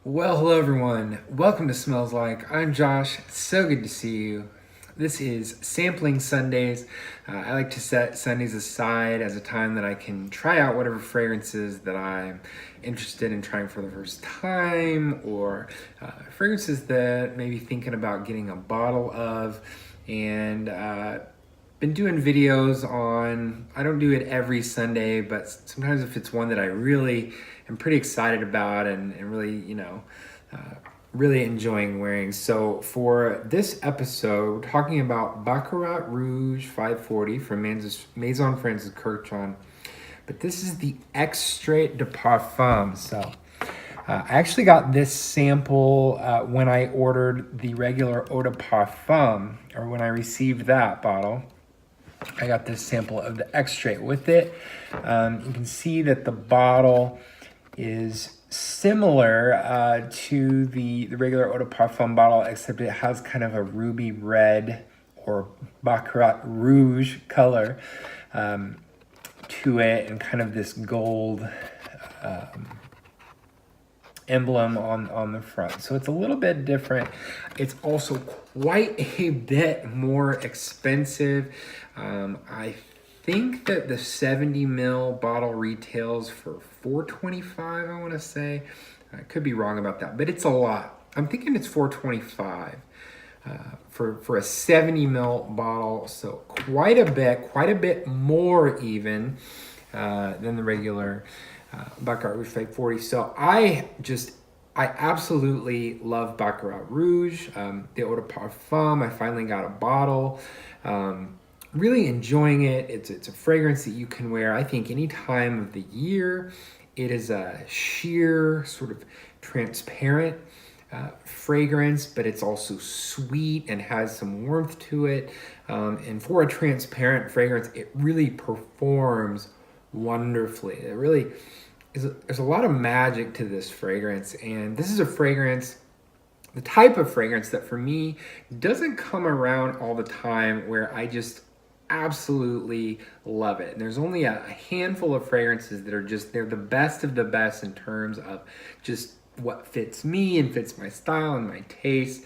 Well, hello everyone. Welcome to Smells Like. I'm Josh. So good to see you. This is Sampling Sundays. I like to set Sundays aside as a time that I can try out whatever fragrances that I'm interested in trying for the first time, or fragrances that maybe thinking about getting a bottle of. And been doing videos on, I don't do it every Sunday, but sometimes if it's one that I really am pretty excited about and really, really enjoying wearing. So for this episode, we're talking about Baccarat Rouge 540 from Maison Francis Kurkdjian. But this is the Extrait de Parfum. So I actually got this sample when I ordered the regular Eau de Parfum, or when I received that bottle. I got this sample of the Extrait with it. You can see that the bottle is similar to the regular Eau de Parfum bottle, except it has kind of a ruby red or Baccarat Rouge color to it, and kind of this gold emblem on the front. So it's a little bit different. It's also quite a bit more expensive. I think that the 70 ml bottle retails for $4.25, I want to say. I could be wrong about that, but it's a lot. I'm thinking it's $4.25 for a 70 ml bottle. So quite a bit more even than the regular Baccarat Rouge 540. So I absolutely love Baccarat Rouge, the Eau de Parfum. I finally got a bottle. Really enjoying it. It's a fragrance that you can wear, I think, any time of the year. It is a sheer, sort of transparent fragrance, but it's also sweet and has some warmth to it. And for a transparent fragrance, it really performs wonderfully. It really there's a lot of magic to this fragrance, and this is a fragrance, the type of fragrance that for me doesn't come around all the time, where I just absolutely love it. And there's only a handful of fragrances that are they're the best of the best in terms of just what fits me and fits my style and my taste.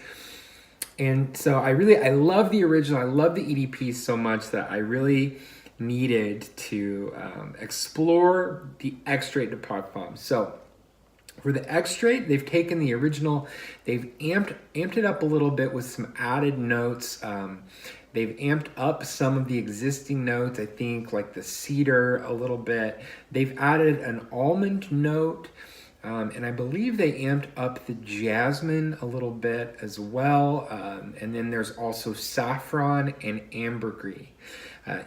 And so I love the original. I love the EDP so much that I really needed to explore the Extrait de Parfum. So for the Extrait, they've taken the original, they've amped it up a little bit with some added notes. They've amped up some of the existing notes, I think, like the cedar a little bit. They've added an almond note, and I believe they amped up the jasmine a little bit as well. And then there's also saffron and ambergris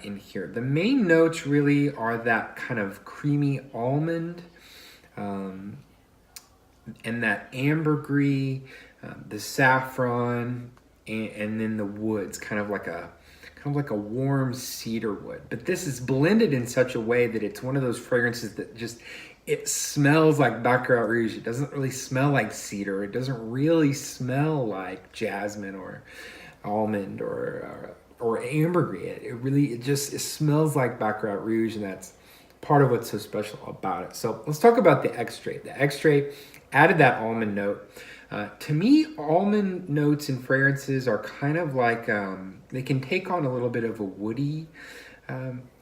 in here. The main notes really are that kind of creamy almond, and that ambergris, the saffron, and then the woods, kind of like a warm cedar wood. But this is blended in such a way that it's one of those fragrances that it smells like Baccarat Rouge. It doesn't really smell like cedar. It doesn't really smell like jasmine or almond or ambergris. It smells like Baccarat Rouge, and that's part of what's so special about it. So let's talk about the Extrait. The Extrait added that almond note. To me, almond notes in fragrances are kind of like, they can take on a little bit of a woody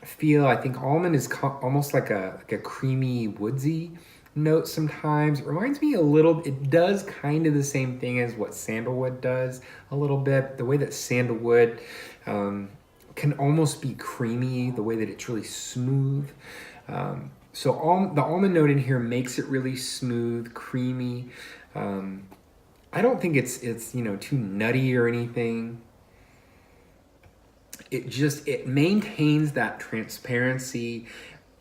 feel. I think almond is almost like a creamy, woodsy note sometimes. It reminds me it does kind of the same thing as what sandalwood does a little bit. The way that sandalwood can almost be creamy, the way that it's really smooth. So the almond note in here makes it really smooth, creamy. I don't think it's too nutty or anything. It maintains that transparency,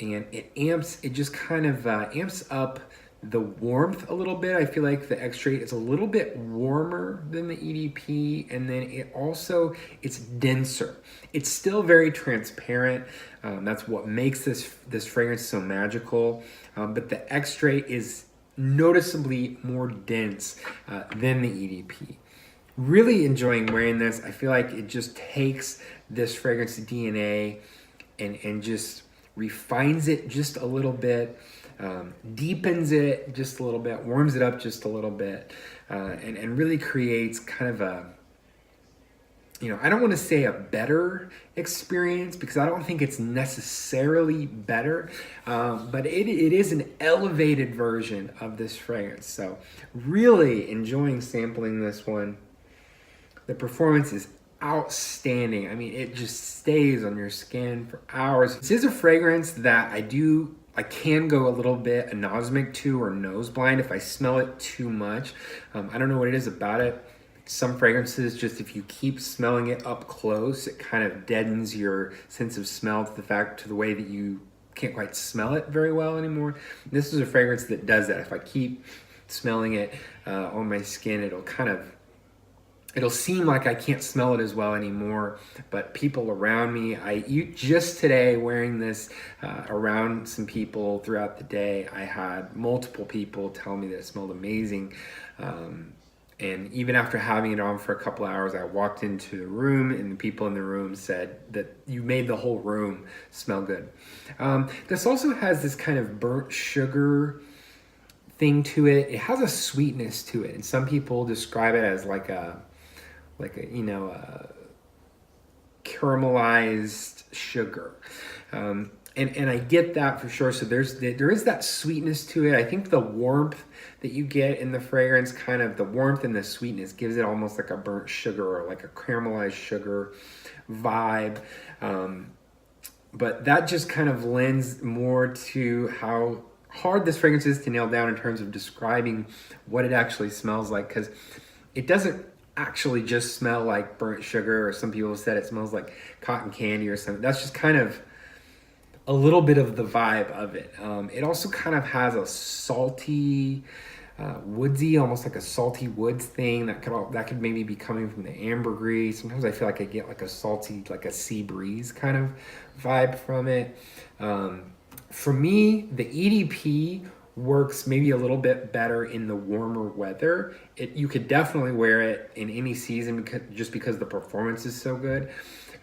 and it just kind of amps up the warmth a little bit. I feel like the Extrait is a little bit warmer than the EDP, and then it's denser. It's still very transparent. That's what makes this fragrance so magical. But the Extrait is noticeably more dense than the EDP. Really enjoying wearing this. I feel like it just takes this fragrance DNA and just refines it just a little bit. deepens it just a little bit, warms it up just a little bit, and really creates kind of a, I don't want to say a better experience because I don't think it's necessarily better, but it is an elevated version of this fragrance. So really enjoying sampling this one. The performance is outstanding. I mean, it just stays on your skin for hours. This is a fragrance that I can go a little bit anosmic to or nose blind if I smell it too much. I don't know what it is about it. Some fragrances, just if you keep smelling it up close, it kind of deadens your sense of smell to the way that you can't quite smell it very well anymore. This is a fragrance that does that. If I keep smelling it on my skin, it'll seem like I can't smell it as well anymore, but people around me, just today wearing this around some people throughout the day, I had multiple people tell me that it smelled amazing. And even after having it on for a couple hours, I walked into the room and the people in the room said that you made the whole room smell good. This also has this kind of burnt sugar thing to it. It has a sweetness to it. And some people describe it as like a caramelized sugar. And I get that for sure. So there is that sweetness to it. I think the warmth that you get in the fragrance, kind of the warmth and the sweetness, gives it almost like a burnt sugar or like a caramelized sugar vibe. But that just kind of lends more to how hard this fragrance is to nail down in terms of describing what it actually smells like, because it doesn't actually just smell like burnt sugar, or some people have said it smells like cotton candy or something. That's just kind of a little bit of the vibe of it. It also kind of has a salty, woodsy, almost like a salty woods thing that could maybe be coming from the ambergris. Sometimes I feel like I get like a salty, like a sea breeze kind of vibe from it. For me, the EDP works maybe a little bit better in the warmer weather. You could definitely wear it in any season because the performance is so good.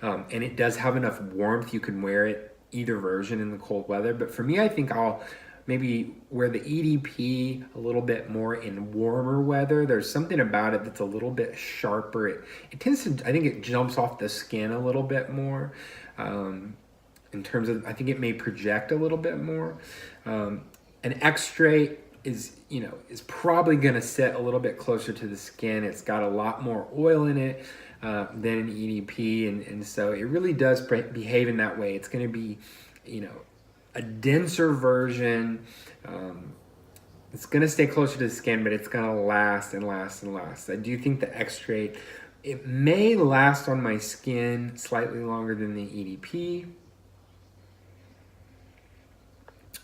And it does have enough warmth. You can wear it either version in the cold weather. But for me, I think I'll maybe wear the EDP a little bit more in warmer weather. There's something about it that's a little bit sharper. It tends to, I think it jumps off the skin a little bit more. In terms of, I think it may project a little bit more. An Extrait is probably going to sit a little bit closer to the skin. It's got a lot more oil in it than an EDP, and so it really does behave in that way. It's going to be, a denser version. It's going to stay closer to the skin, but it's going to last and last and last. I do think the Extrait, it may last on my skin slightly longer than the EDP,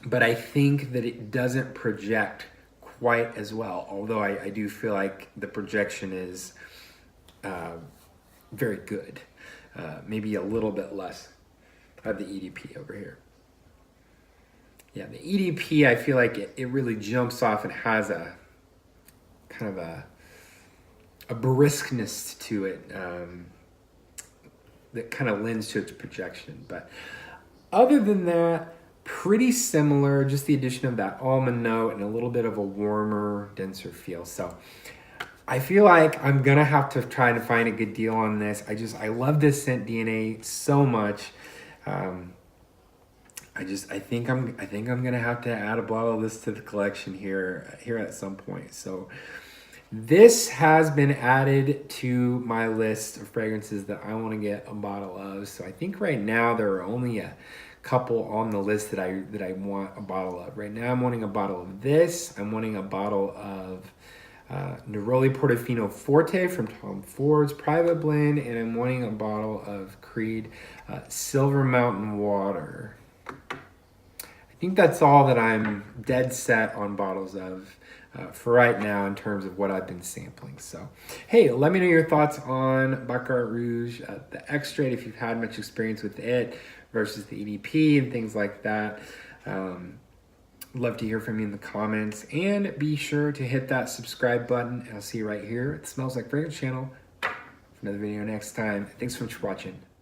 but I think that it doesn't project quite as well, although I do feel like the projection is very good. Maybe a little bit less of the EDP over here. Yeah, the EDP, I feel like it really jumps off and has a kind of a briskness to it that kind of lends to its projection. But other than that, pretty similar, just the addition of that almond note and a little bit of a warmer, denser feel. So I feel like I'm gonna have to try to find a good deal on this. I love this scent DNA so much. I think I'm gonna have to add a bottle of this to the collection here at some point. So this has been added to my list of fragrances that I want to get a bottle of. So I think right now there are only a couple on the list that I want a bottle of. Right now I'm wanting a bottle of this. I'm wanting a bottle of Neroli Portofino Forte from Tom Ford's Private Blend, and I'm wanting a bottle of Creed Silver Mountain Water. I think that's all that I'm dead set on bottles of for right now in terms of what I've been sampling. So, hey, let me know your thoughts on Baccarat Rouge, the Extrait, if you've had much experience with it versus the EDP and things like that. Love to hear from you in the comments, and be sure to hit that subscribe button, and I'll see you right here at the Smells Like Fragrance channel for another video next time. Thanks so much for watching.